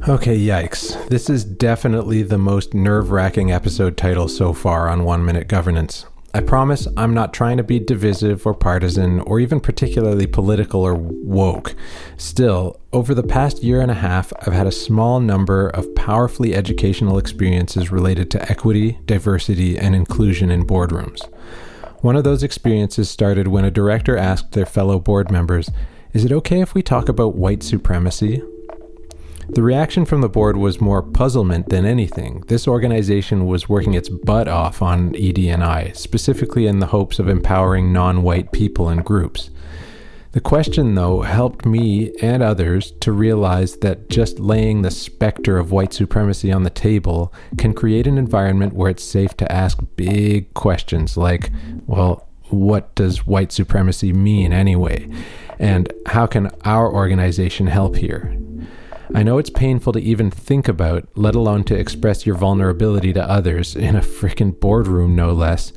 Okay, yikes. This is definitely the most nerve-wracking episode title so far on 1 Minute Governance. I promise I'm not trying to be divisive or partisan or even particularly political or woke. Still, over the past year and a half, I've had a small number of powerfully educational experiences related to equity, diversity, and inclusion in boardrooms. One of those experiences started when a director asked their fellow board members, "Is it okay if we talk about white supremacy?" The reaction from the board was more puzzlement than anything. This organization was working its butt off on ED&I, specifically in the hopes of empowering non-white people and groups. The question, though, helped me and others to realize that just laying the specter of white supremacy on the table can create an environment where it's safe to ask big questions like, well, what does white supremacy mean anyway? And how can our organization help here? I know it's painful to even think about, let alone to express your vulnerability to others, in a frickin' boardroom no less.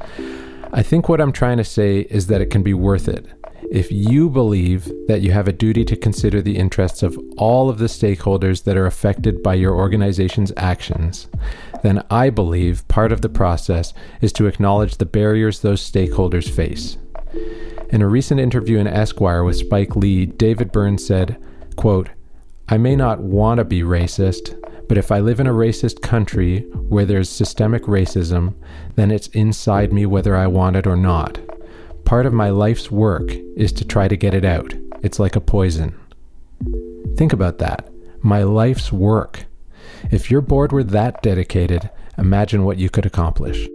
I think what I'm trying to say is that it can be worth it. If you believe that you have a duty to consider the interests of all of the stakeholders that are affected by your organization's actions, then I believe part of the process is to acknowledge the barriers those stakeholders face. In a recent interview in Esquire with Spike Lee, David Byrne said, quote, "I may not want to be racist, but if I live in a racist country where there's systemic racism, then it's inside me whether I want it or not. Part of my life's work is to try to get it out. It's like a poison." Think about that. My life's work. If your board were that dedicated, imagine what you could accomplish.